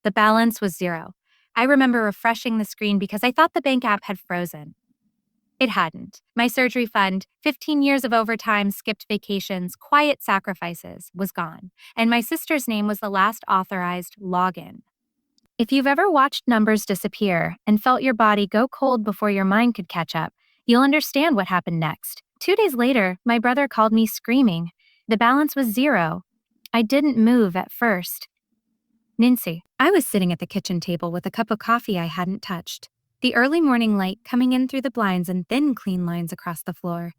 The balance was zero. I remember refreshing the screen because I thought the bank app had frozen. It hadn't. My surgery fund, 15 years of overtime, skipped vacations, quiet sacrifices, was gone, and my sister's name was the last authorized login. If you've ever watched numbers disappear and felt your body go cold before your mind could catch up, you'll understand what happened next. 2 days later, my brother called me screaming. The balance was zero. I didn't move at first. Nancy, I was sitting at the kitchen table with a cup of coffee I hadn't touched. The early morning light coming in through the blinds and thin, clean lines across the floor.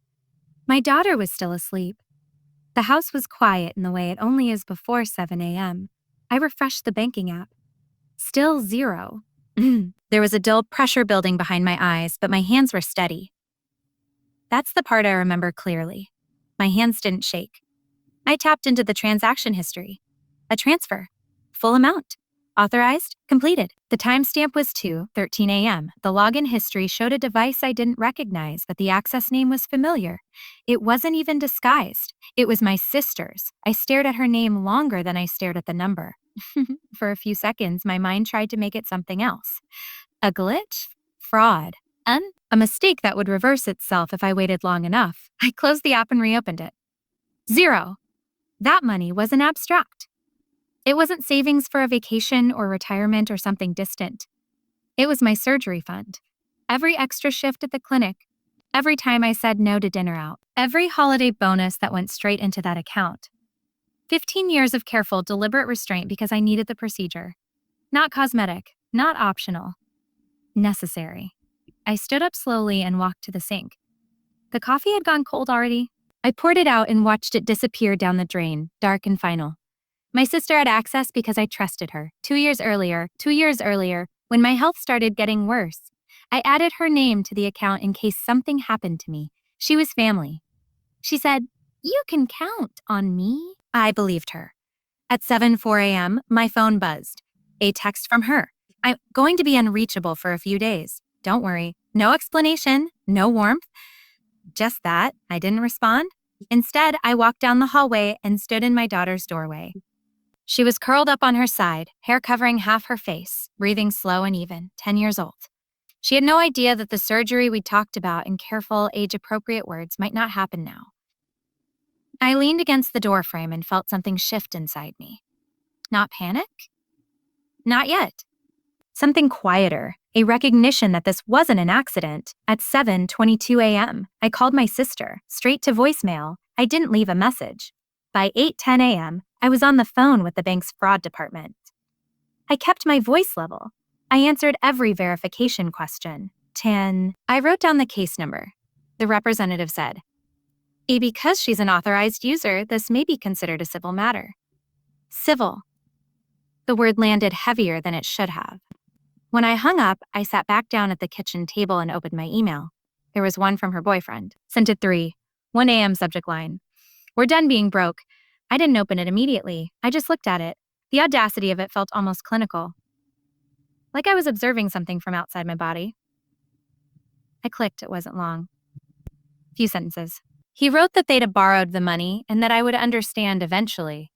My daughter was still asleep. The house was quiet in the way it only is before 7 a.m. I refreshed the banking app. Still zero. There was a dull pressure building behind my eyes, but my hands were steady. That's the part I remember clearly. My hands didn't shake. I tapped into the transaction history. A transfer. Full amount. Authorized. Completed. The timestamp was 2:13 a.m. The login history showed a device I didn't recognize, but the access name was familiar. It wasn't even disguised. It was my sister's. I stared at her name longer than I stared at the number. For a few seconds, my mind tried to make it something else. A glitch? Fraud. A mistake that would reverse itself if I waited long enough. I closed the app and reopened it. Zero. That money wasn't abstract. It wasn't savings for a vacation or retirement or something distant. It was my surgery fund. Every extra shift at the clinic, every time I said no to dinner out, every holiday bonus that went straight into that account. 15 years of careful, deliberate restraint because I needed the procedure. Not cosmetic, not optional. Necessary. I stood up slowly and walked to the sink. The coffee had gone cold already. I poured it out and watched it disappear down the drain, dark and final. My sister had access because I trusted her. 2 years earlier, when my health started getting worse, I added her name to the account in case something happened to me. She was family. She said, "You can count on me." I believed her. At 7:04 a.m., my phone buzzed. A text from her. "I'm going to be unreachable for a few days. Don't worry. No explanation, no warmth. Just that. I didn't respond. Instead, I walked down the hallway and stood in my daughter's doorway. She was curled up on her side, hair covering half her face, breathing slow and even, 10 years old. She had no idea that the surgery we talked about in careful, age-appropriate words might not happen now. I leaned against the doorframe and felt something shift inside me. Not panic? Not yet. Something quieter, a recognition that this wasn't an accident. At 7:22 a.m., I called my sister, straight to voicemail. I didn't leave a message. By 8:10 a.m., I was on the phone with the bank's fraud department. I kept my voice level. I answered every verification question. I wrote down the case number. The representative said, Because she's an authorized user, this may be considered a civil matter." Civil. The word landed heavier than it should have. When I hung up, I sat back down at the kitchen table and opened my email. There was one from her boyfriend. Sent at 1 a.m. subject line. "We're done being broke." I didn't open it immediately. I just looked at it. The audacity of it felt almost clinical. Like I was observing something from outside my body. I clicked. It wasn't long. Few sentences. He wrote that they'd borrowed the money and that I would understand eventually.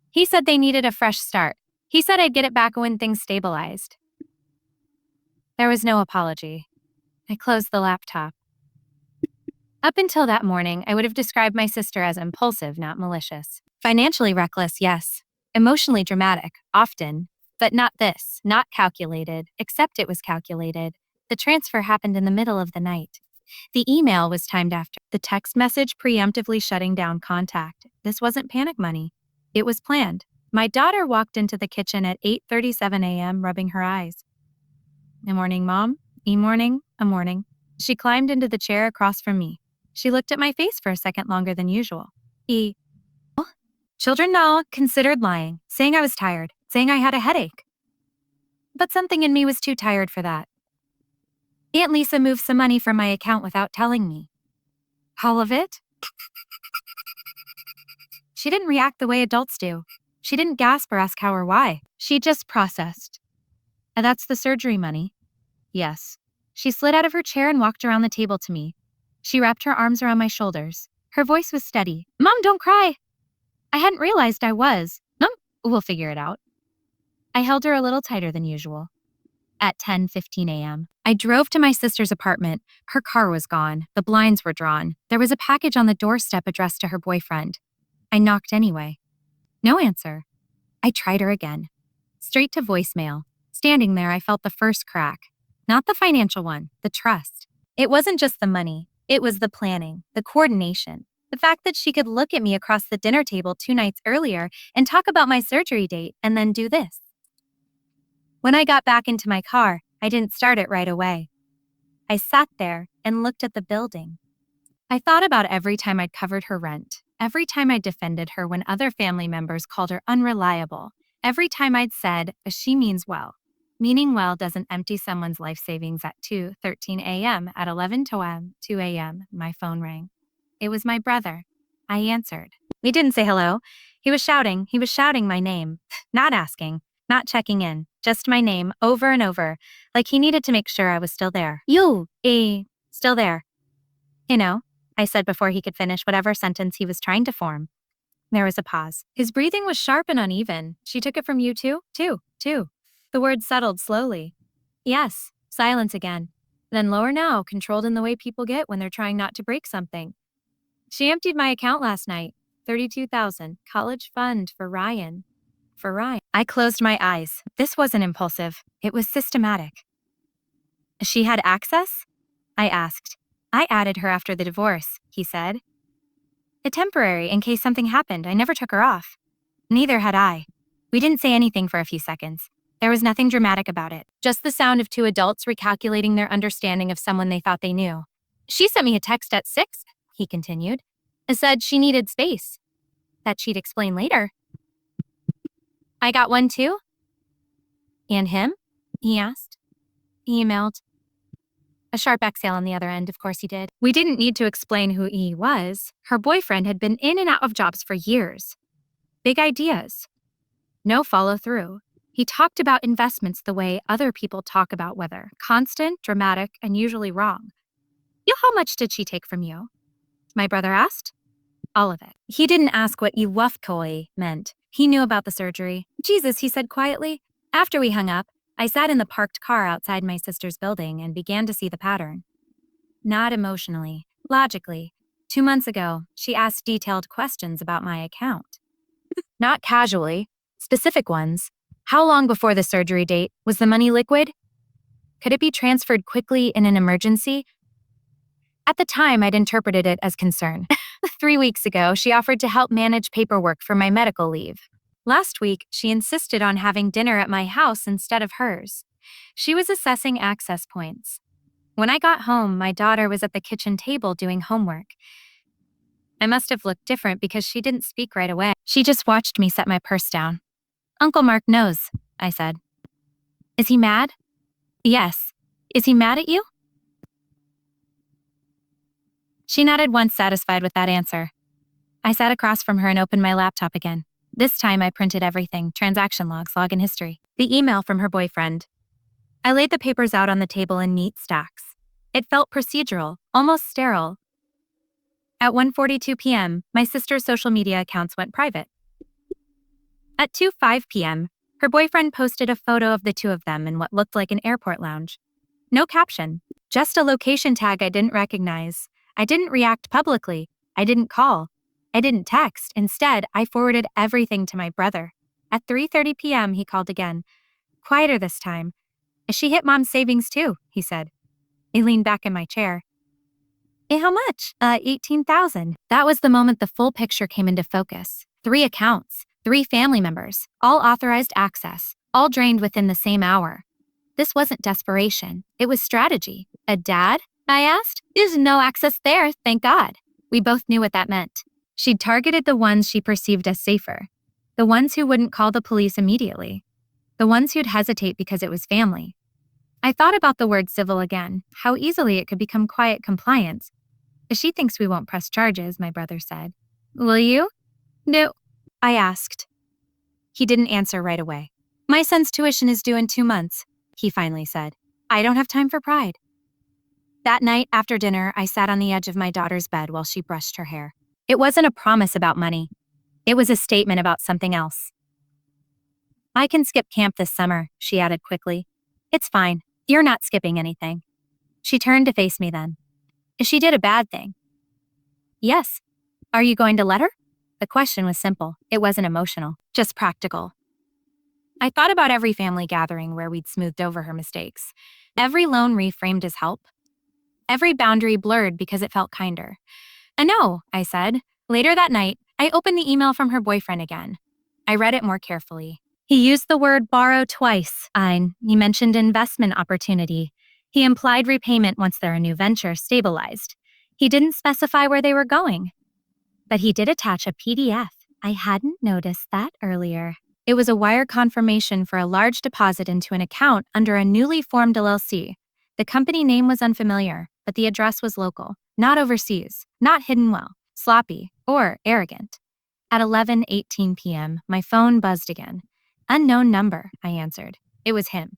He said they needed a fresh start. He said I'd get it back when things stabilized. There was no apology. I closed the laptop. Up until that morning, I would have described my sister as impulsive, not malicious. Financially reckless, yes. Emotionally dramatic, often. But not this, not calculated, except it was calculated. The transfer happened in the middle of the night. The email was timed after. The text message preemptively shutting down contact. This wasn't panic money. It was planned. My daughter walked into the kitchen at 8:37 a.m., rubbing her eyes. "A morning, Mom? E-morning? A morning." She climbed into the chair across from me. She looked at my face for a second longer than usual. Children now considered lying, saying I was tired, saying I had a headache. But something in me was too tired for that. Aunt Lisa moved some money from my account without telling me. All of it? She didn't react the way adults do. She didn't gasp or ask how or why. She just processed. And that's the surgery money. Yes. She slid out of her chair and walked around the table to me. She wrapped her arms around my shoulders. Her voice was steady. "Mom, don't cry." I hadn't realized I was. Mom, we'll figure it out. I held her a little tighter than usual. At 10:15 a.m., I drove to my sister's apartment. Her car was gone. The blinds were drawn. There was a package on the doorstep addressed to her boyfriend. I knocked anyway. No answer. I tried her again. Straight to voicemail. Standing there, I felt the first crack. Not the financial one, the trust. It wasn't just the money. It was the planning, the coordination. The fact that she could look at me across the dinner table 2 nights earlier and talk about my surgery date and then do this. When I got back into my car, I didn't start it right away. I sat there and looked at the building. I thought about every time I'd covered her rent, every time I defended her when other family members called her unreliable, every time I'd said, she means well. Meaning well doesn't empty someone's life savings at 2:13 a.m. At 2 a.m., my phone rang. It was my brother. I answered. He didn't say hello. He was shouting my name, not asking, not checking in, just my name over and over, like he needed to make sure I was still there. Still there. You know, I said before he could finish whatever sentence he was trying to form. There was a pause. His breathing was sharp and uneven. She took it from you too? Too. The words settled slowly. Yes. Silence again. Then lower now, controlled in the way people get when they're trying not to break something. She emptied my account last night. $32,000. College fund for Ryan. I closed my eyes. This wasn't impulsive. It was systematic. She had access? I asked. I added her after the divorce, he said. A temporary, in case something happened. I never took her off. Neither had I. We didn't say anything for a few seconds. There was nothing dramatic about it. Just the sound of 2 adults recalculating their understanding of someone they thought they knew. She sent me a text at 6, he continued. It said she needed space. That she'd explain later. I got one too? And him? He asked. He emailed. A sharp exhale on the other end, of course he did. We didn't need to explain who he was. Her boyfriend had been in and out of jobs for years. Big ideas. No follow-through. He talked about investments the way other people talk about weather. Constant, dramatic, and usually wrong. How much did she take from you? My brother asked. All of it. He didn't ask what Iwufkoi meant. He knew about the surgery. Jesus, he said quietly. After we hung up, I sat in the parked car outside my sister's building and began to see the pattern. Not emotionally, logically. 2 months ago, she asked detailed questions about my account. Not casually, specific ones. How long before the surgery date? Was the money liquid? Could it be transferred quickly in an emergency? At the time, I'd interpreted it as concern. 3 weeks ago, she offered to help manage paperwork for my medical leave. Last week, she insisted on having dinner at my house instead of hers. She was assessing access points. When I got home, my daughter was at the kitchen table doing homework. I must have looked different because she didn't speak right away. She just watched me set my purse down. Uncle Mark knows, I said. Is he mad? Yes. Is he mad at you? She nodded once, satisfied with that answer. I sat across from her and opened my laptop again. This time I printed everything, transaction logs, login history, the email from her boyfriend. I laid the papers out on the table in neat stacks. It felt procedural, almost sterile. At 1:42 p.m., my sister's social media accounts went private. At 2:05 p.m., her boyfriend posted a photo of the 2 of them in what looked like an airport lounge. No caption, just a location tag I didn't recognize. I didn't react publicly. I didn't call. I didn't text. Instead, I forwarded everything to my brother. At 3:30 p.m., he called again. Quieter this time. She hit Mom's savings too, he said. I leaned back in my chair. How much? 18,000. That was the moment the full picture came into focus. 3 accounts, 3 family members, all authorized access, all drained within the same hour. This wasn't desperation. It was strategy. A dad? I asked. There's no access there, thank God. We both knew what that meant. She'd targeted the ones she perceived as safer. The ones who wouldn't call the police immediately. The ones who'd hesitate because it was family. I thought about the word civil again, how easily it could become quiet compliance. She thinks we won't press charges, my brother said. Will you? No, I asked. He didn't answer right away. My son's tuition is due in 2 months, he finally said. I don't have time for pride. That night after dinner, I sat on the edge of my daughter's bed while she brushed her hair. It wasn't a promise about money. It was a statement about something else. I can skip camp this summer, she added quickly. It's fine. You're not skipping anything. She turned to face me then. She did a bad thing. Yes. Are you going to let her? The question was simple. It wasn't emotional, just practical. I thought about every family gathering where we'd smoothed over her mistakes. Every loan reframed as help. Every boundary blurred because it felt kinder. No, I said. Later that night, I opened the email from her boyfriend again. I read it more carefully. He used the word borrow twice. He mentioned investment opportunity. He implied repayment once their new venture stabilized. He didn't specify where they were going. But he did attach a PDF. I hadn't noticed that earlier. It was a wire confirmation for a large deposit into an account under a newly formed LLC. The company name was unfamiliar, but the address was local, not overseas, not hidden well, sloppy, or arrogant. At 11:18 p.m., my phone buzzed again. Unknown number, I answered. It was him.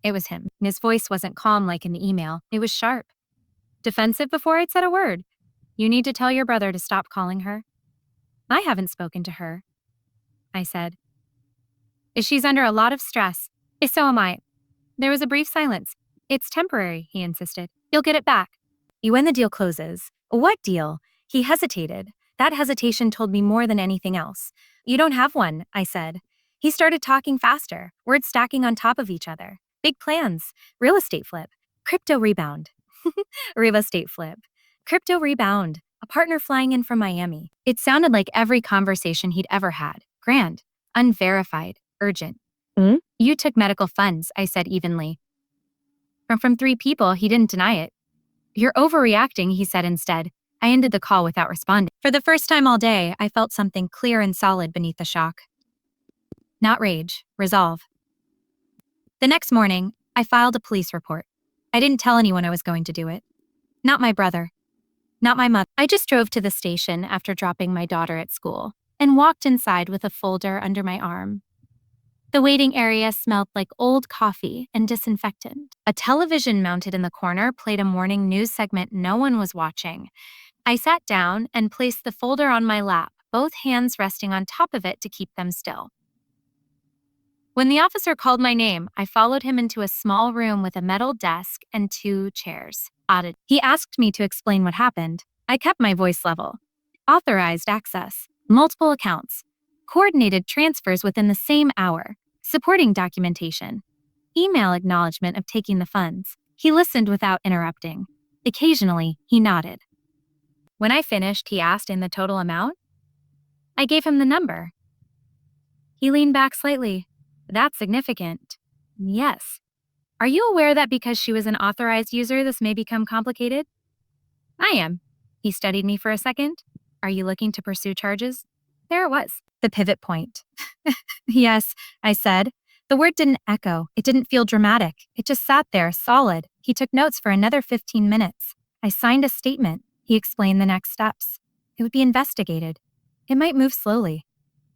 It was him. His voice wasn't calm like in the email. It was sharp. Defensive before I'd said a word. You need to tell your brother to stop calling her. I haven't spoken to her, I said. She's under a lot of stress. So am I. There was a brief silence. It's temporary, he insisted. You'll get it back. When the deal closes. What deal? He hesitated. That hesitation told me more than anything else. You don't have one, I said. He started talking faster, words stacking on top of each other. Big plans. Real estate flip. Crypto rebound. Real estate flip. Crypto rebound. A partner flying in from Miami. It sounded like every conversation he'd ever had. Grand. Unverified. Urgent. You took medical funds, I said evenly. From 3 people, he didn't deny it. You're overreacting, he said instead. I ended the call without responding. For the first time all day, I felt something clear and solid beneath the shock. Not rage, resolve. The next morning, I filed a police report. I didn't tell anyone I was going to do it. Not my brother. Not my mother. I just drove to the station after dropping my daughter at school and walked inside with a folder under my arm. The waiting area smelled like old coffee and disinfectant. A television mounted in the corner played a morning news segment no one was watching. I sat down and placed the folder on my lap, both hands resting on top of it to keep them still. When the officer called my name, I followed him into a small room with a metal desk and 2 chairs. He asked me to explain what happened. I kept my voice level. Authorized access, multiple accounts, coordinated transfers within the same hour, supporting documentation, email acknowledgement of taking the funds. He listened without interrupting. Occasionally, he nodded. When I finished, he asked in the total amount. I gave him the number. He leaned back slightly. That's significant. Yes. Are you aware that because she was an authorized user, this may become complicated? I am. He studied me for a second. Are you looking to pursue charges? There it was. The pivot point. Yes, I said. The word didn't echo. It didn't feel dramatic. It just sat there, solid. He took notes for another 15 minutes. I signed a statement. He explained the next steps. It would be investigated. It might move slowly.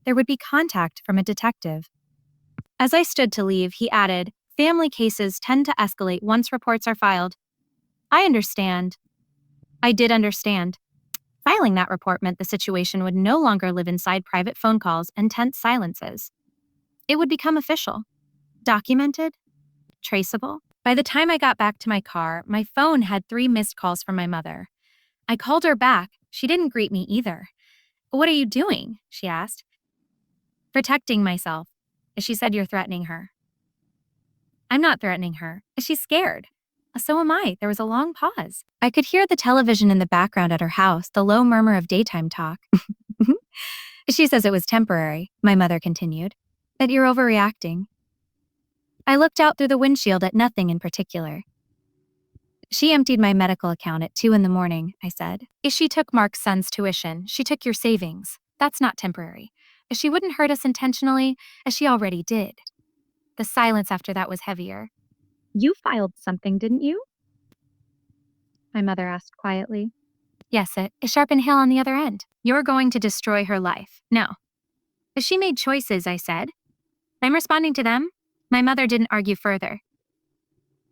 There would be contact from a detective. As I stood to leave, he added, family cases tend to escalate once reports are filed. I understand. I did understand. Filing that report meant the situation would no longer live inside private phone calls and tense silences. It would become official, documented, traceable. By the time I got back to my car, my phone had 3 missed calls from my mother. I called her back. She didn't greet me either. What are you doing? She asked. Protecting myself. She said you're threatening her. I'm not threatening her. She's scared. So am I. There was a long pause. I could hear the television in the background at her house, the low murmur of daytime talk. She says it was temporary, my mother continued, that you're overreacting. I looked out through the windshield at nothing in particular. She emptied my medical account at 2 a.m, I said. If she took Mark's son's tuition, she took your savings. That's not temporary. She wouldn't hurt us intentionally, as she already did. The silence after that was heavier. You filed something, didn't you? My mother asked quietly. Yes, it is Sharp and Hill on the other end. You're going to destroy her life. No. She made choices, I said. I'm responding to them. My mother didn't argue further.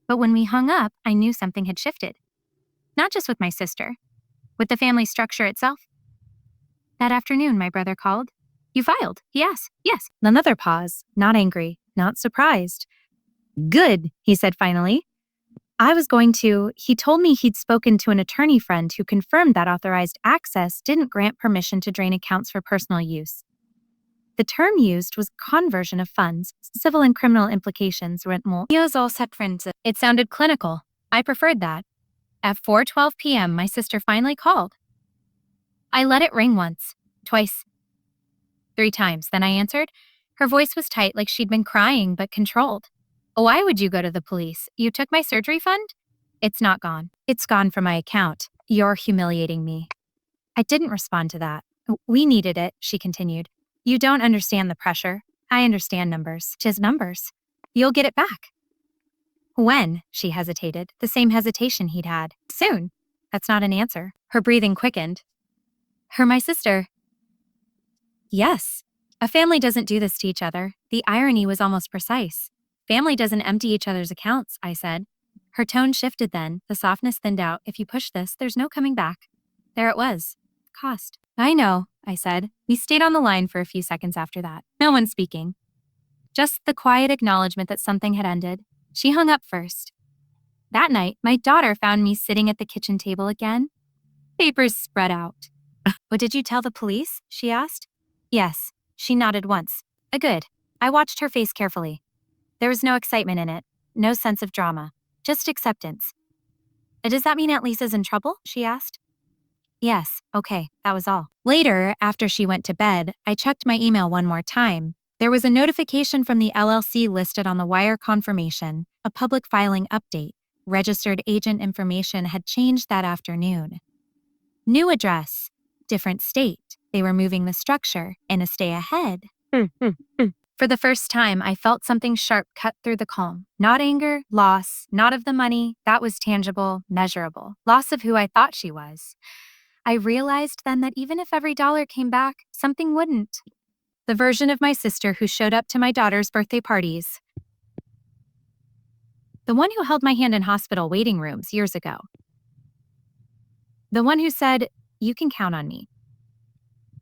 But when we hung up, I knew something had shifted. Not just with my sister, with the family structure itself. That afternoon, my brother called. You filed? He asked. Yes. Another pause. Not angry. Not surprised. Good, he said finally. He told me he'd spoken to an attorney friend who confirmed that authorized access didn't grant permission to drain accounts for personal use. The term used was conversion of funds, civil and criminal implications went more. It sounded clinical. I preferred that. At 4:12 p.m., my sister finally called. I let it ring once, twice, 3 times, then I answered. Her voice was tight, like she'd been crying, but controlled. Why would you go to the police? You took my surgery fund? It's not gone. It's gone from my account. You're humiliating me. I didn't respond to that. We needed it, she continued. You don't understand the pressure. I understand numbers. Just numbers. You'll get it back. When? She hesitated, the same hesitation he'd had. Soon. That's not an answer. Her breathing quickened. My sister. Yes. A family doesn't do this to each other. The irony was almost precise. Family doesn't empty each other's accounts, I said. Her tone shifted then, the softness thinned out. If you push this, there's no coming back. There it was. Cost. I know, I said. We stayed on the line for a few seconds after that. No one speaking. Just the quiet acknowledgement that something had ended. She hung up first. That night, my daughter found me sitting at the kitchen table again. Papers spread out. What did you tell the police? She asked. Yes. She nodded once. Good. I watched her face carefully. There was no excitement in it, no sense of drama, just acceptance. Does that mean Aunt Lisa's in trouble? She asked. Yes, okay, that was all. Later, after she went to bed, I checked my email one more time. There was a notification from the LLC listed on the wire confirmation, a public filing update. Registered agent information had changed that afternoon. New address, different state. They were moving the structure in a stay ahead. For the first time, I felt something sharp cut through the calm. Not anger, loss, not of the money. That was tangible, measurable. Loss of who I thought she was. I realized then that even if every dollar came back, something wouldn't. The version of my sister who showed up to my daughter's birthday parties. The one who held my hand in hospital waiting rooms years ago. The one who said, "You can count on me."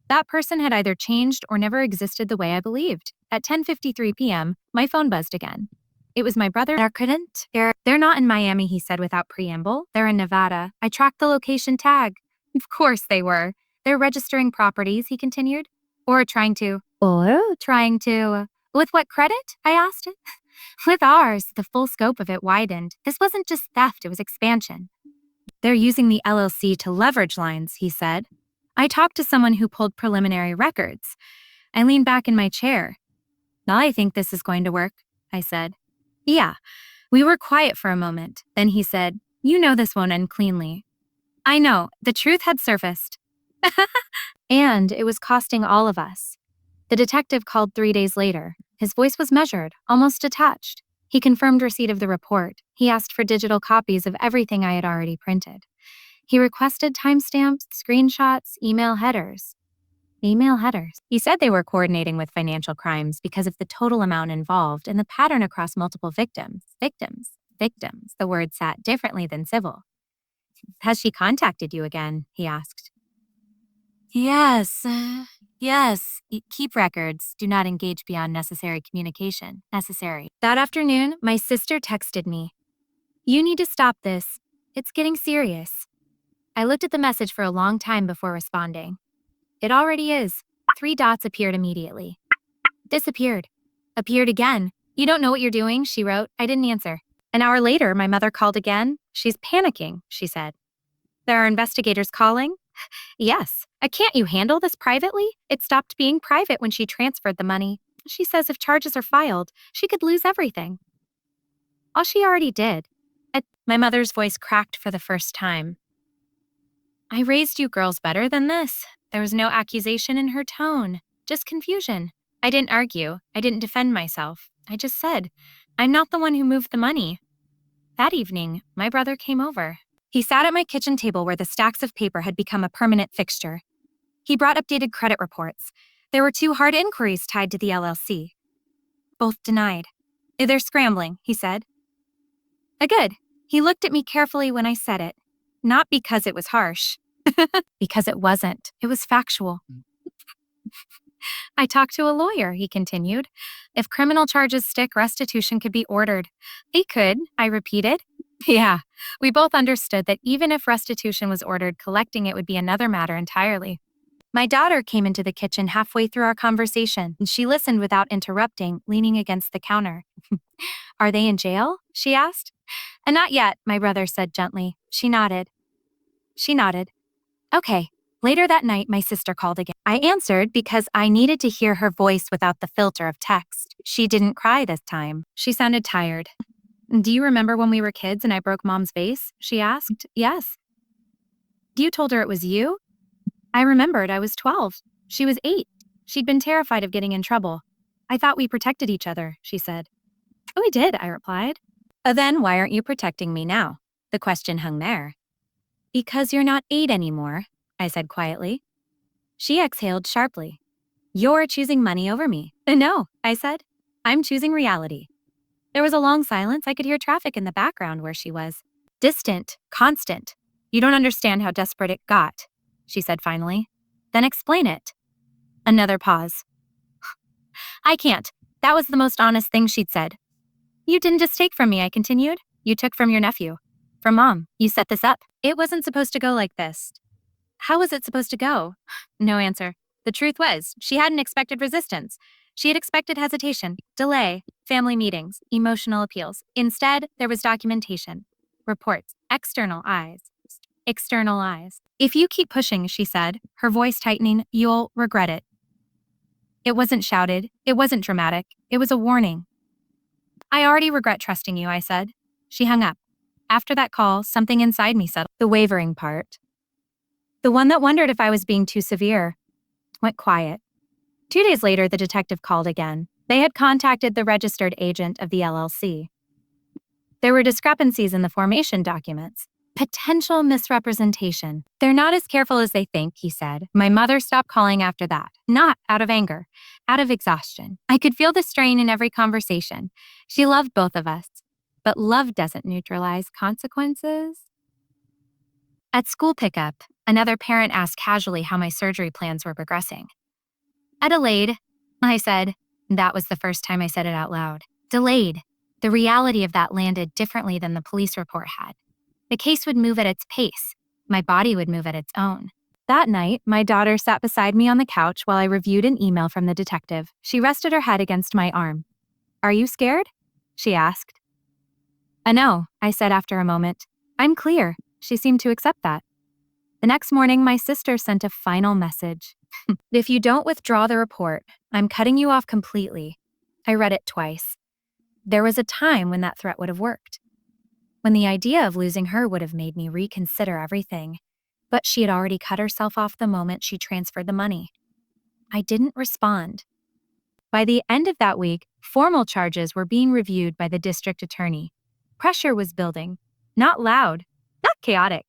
That person had either changed or never existed the way I believed. At 10:53 p.m., my phone buzzed again. It was my brother. They're not in Miami, he said without preamble. They're in Nevada. I tracked the location tag. Of course they were. They're registering properties, he continued. Or trying to. With what credit? I asked. With ours, the full scope of it widened. This wasn't just theft, it was expansion. They're using the LLC to leverage lines, he said. I talked to someone who pulled preliminary records. I leaned back in my chair. Now I think this is going to work, I said. Yeah. We were quiet for a moment. Then he said, you know this won't end cleanly. I know. The truth had surfaced. And it was costing all of us. The detective called 3 days later. His voice was measured, almost detached. He confirmed receipt of the report. He asked for digital copies of everything I had already printed. He requested timestamps, screenshots, email headers. He said they were coordinating with financial crimes because of the total amount involved and the pattern across multiple victims. The word sat differently than civil. Has she contacted you again? He asked. Yes. Keep records. Do not engage beyond necessary communication. Necessary. That afternoon, my sister texted me. You need to stop this. It's getting serious. I looked at the message for a long time before responding. It already is. 3 dots appeared immediately. Disappeared. Appeared again. You don't know what you're doing, she wrote. I didn't answer. An hour later, my mother called again. She's panicking, she said. There are investigators calling? Yes. Can't you handle this privately? It stopped being private when she transferred the money. She says if charges are filed, she could lose everything. All she already did. My mother's voice cracked for the first time. I raised you girls better than this. There was no accusation in her tone, just confusion. I didn't argue. I didn't defend myself. I just said, I'm not the one who moved the money. That evening, my brother came over. He sat at my kitchen table where the stacks of paper had become a permanent fixture. He brought updated credit reports. There were 2 hard inquiries tied to the LLC. Both denied. They're scrambling, he said. Good. He looked at me carefully when I said it. Not because it was harsh. Because it wasn't. It was factual. I talked to a lawyer, he continued. If criminal charges stick, restitution could be ordered. They could, I repeated. Yeah, we both understood that even if restitution was ordered, collecting it would be another matter entirely. My daughter came into the kitchen halfway through our conversation, and she listened without interrupting, leaning against the counter. Are they in jail? She asked. And not yet, my brother said gently. She nodded. Okay. Later that night, my sister called again. I answered because I needed to hear her voice without the filter of text. She didn't cry this time. She sounded tired. Do you remember when we were kids and I broke Mom's vase? She asked. Yes. You told her it was you? I remembered I was 12. She was 8. She'd been terrified of getting in trouble. I thought we protected each other, she said. Oh, we did, I replied. Then why aren't you protecting me now? The question hung there. Because you're not 8 anymore, I said quietly. She exhaled sharply. You're choosing money over me. No, I said. I'm choosing reality. There was a long silence. I could hear traffic in the background where she was. Distant, constant. You don't understand how desperate it got, she said finally. Then explain it. Another pause. I can't. That was the most honest thing she'd said. You didn't just take from me, I continued. You took from your nephew. From Mom. You set this up. It wasn't supposed to go like this. How was it supposed to go? No answer. The truth was, she hadn't expected resistance. She had expected hesitation, delay, family meetings, emotional appeals. Instead, there was documentation, reports, external eyes. External eyes. If you keep pushing, she said, her voice tightening, you'll regret it. It wasn't shouted. It wasn't dramatic. It was a warning. I already regret trusting you, I said. She hung up. After that call, something inside me settled. The wavering part. The one that wondered if I was being too severe. Went quiet. 2 days later, the detective called again. They had contacted the registered agent of the LLC. There were discrepancies in the formation documents. Potential misrepresentation. They're not as careful as they think, he said. My mother stopped calling after that. Not out of anger, out of exhaustion. I could feel the strain in every conversation. She loved both of us. But love doesn't neutralize consequences. At school pickup, another parent asked casually how my surgery plans were progressing. Delayed, I said. That was the first time I said it out loud. Delayed. The reality of that landed differently than the police report had. The case would move at its pace. My body would move at its own. That night, my daughter sat beside me on the couch while I reviewed an email from the detective. She rested her head against my arm. Are you scared? She asked. No, I said after a moment. I'm clear. She seemed to accept that. The next morning, my sister sent a final message. If you don't withdraw the report, I'm cutting you off completely. I read it twice. There was a time when that threat would have worked. When the idea of losing her would have made me reconsider everything. But she had already cut herself off the moment she transferred the money. I didn't respond. By the end of that week, formal charges were being reviewed by the district attorney. Pressure was building. Not loud, not chaotic.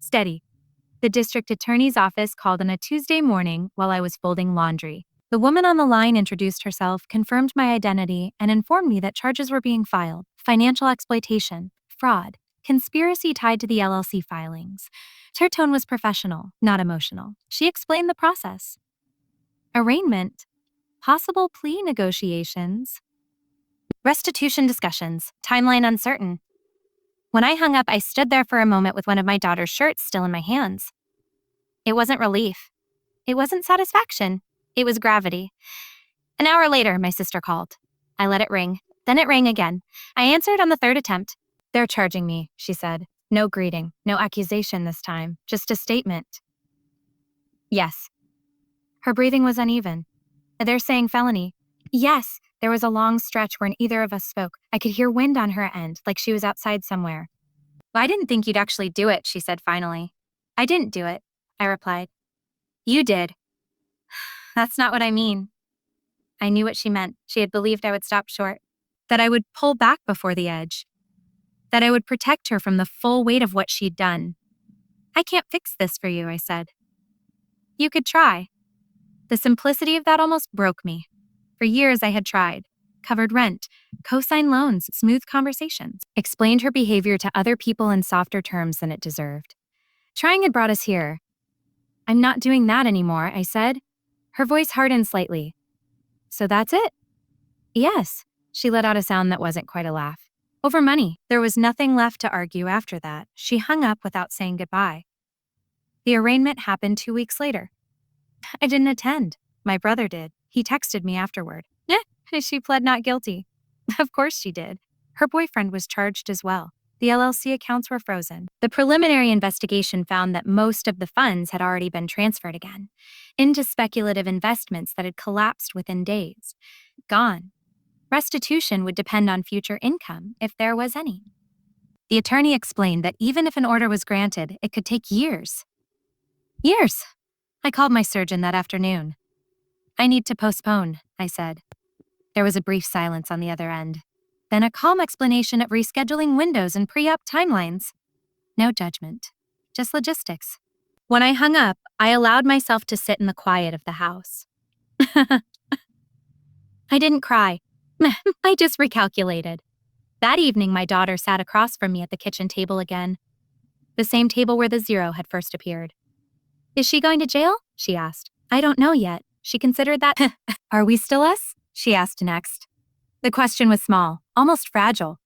Steady. The district attorney's office called on a Tuesday morning while I was folding laundry. The woman on the line introduced herself, confirmed my identity, and informed me that charges were being filed. Financial exploitation, fraud, conspiracy tied to the LLC filings. Her tone was professional, not emotional. She explained the process. Arraignment. Possible plea negotiations. Restitution discussions. Timeline uncertain. When I hung up, I stood there for a moment with one of my daughter's shirts still in my hands. It wasn't relief. It wasn't satisfaction. It was gravity. An hour later, my sister called. I let it ring. Then it rang again. I answered on the third attempt. They're charging me, she said. No greeting, no accusation this time, just a statement. Yes. Her breathing was uneven. They're saying felony. Yes. There was a long stretch where neither of us spoke. I could hear wind on her end, like she was outside somewhere. Well, I didn't think you'd actually do it, she said finally. I didn't do it, I replied. You did. That's not what I mean. I knew what she meant. She had believed I would stop short. That I would pull back before the edge. That I would protect her from the full weight of what she'd done. I can't fix this for you, I said. You could try. The simplicity of that almost broke me. For years I had tried. Covered rent, co-signed loans, smooth conversations. Explained her behavior to other people in softer terms than it deserved. Trying had brought us here. I'm not doing that anymore, I said. Her voice hardened slightly. So that's it? Yes. She let out a sound that wasn't quite a laugh. Over money. There was nothing left to argue after that. She hung up without saying goodbye. The arraignment happened 2 weeks later. I didn't attend. My brother did. He texted me afterward. She pled not guilty. Of course she did. Her boyfriend was charged as well. The LLC accounts were frozen. The preliminary investigation found that most of the funds had already been transferred again into speculative investments that had collapsed within days. Gone. Restitution would depend on future income, if there was any. The attorney explained that even if an order was granted, it could take years. Years. I called my surgeon that afternoon. I need to postpone, I said. There was a brief silence on the other end. Then a calm explanation of rescheduling windows and pre-op timelines. No judgment, just logistics. When I hung up, I allowed myself to sit in the quiet of the house. I didn't cry. I just recalculated. That evening, my daughter sat across from me at the kitchen table again. The same table where the 0 had first appeared. Is she going to jail? She asked. I don't know yet. She considered that. Are we still us? She asked next. The question was small, almost fragile.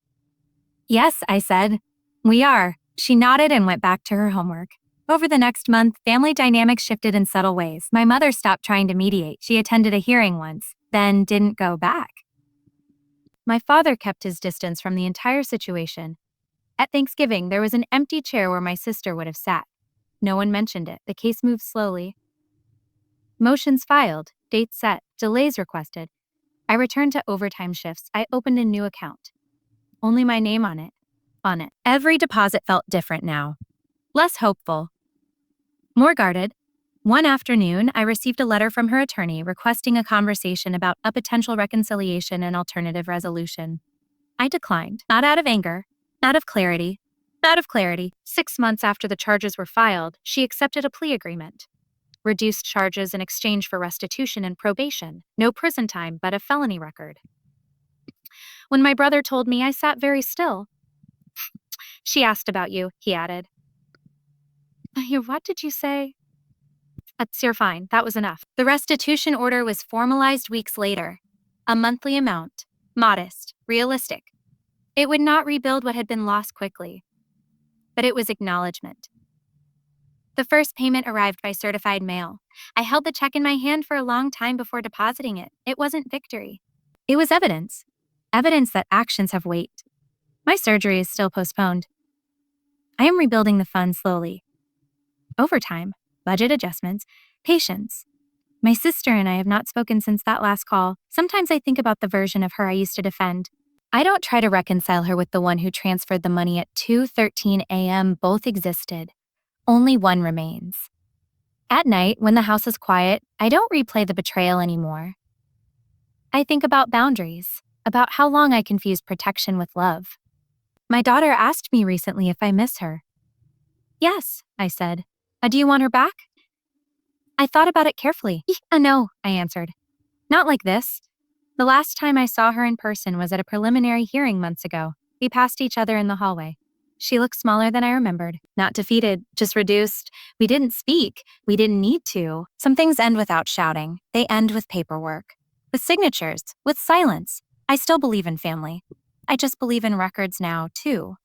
Yes, I said. We are. She nodded and went back to her homework. Over the next month, family dynamics shifted in subtle ways. My mother stopped trying to mediate. She attended a hearing once, then didn't go back. My father kept his distance from the entire situation. At Thanksgiving, there was an empty chair where my sister would have sat. No one mentioned it. The case moved slowly. Motions filed, dates set, delays requested. I returned to overtime shifts. I opened a new account. Only my name on it. Every deposit felt different now. Less hopeful. More guarded. One afternoon, I received a letter from her attorney requesting a conversation about a potential reconciliation and alternative resolution. I declined, not out of anger, not of clarity. 6 months after the charges were filed, she accepted a plea agreement. Reduced charges in exchange for restitution and probation. No prison time, but a felony record. When my brother told me, I sat very still. She asked about you, he added. What did you say? You're fine. That was enough. The restitution order was formalized weeks later. A monthly amount. Modest. Realistic. It would not rebuild what had been lost quickly. But it was acknowledgement. The first payment arrived by certified mail. I held the check in my hand for a long time before depositing it. It wasn't victory. It was evidence. Evidence that actions have weight. My surgery is still postponed. I am rebuilding the fund slowly. Overtime, budget adjustments, patience. My sister and I have not spoken since that last call. Sometimes I think about the version of her I used to defend. I don't try to reconcile her with the one who transferred the money at 2:13 a.m. Both existed. Only one remains. At night, when the house is quiet, I don't replay the betrayal anymore. I think about boundaries, about how long I confuse protection with love. My daughter asked me recently if I miss her. Yes, I said. Do you want her back? I thought about it carefully. No, I answered. Not like this. The last time I saw her in person was at a preliminary hearing months ago. We passed each other in the hallway. She looked smaller than I remembered. Not defeated, just reduced. We didn't speak. We didn't need to. Some things end without shouting. They end with paperwork. With signatures. With silence. I still believe in family. I just believe in records now, too.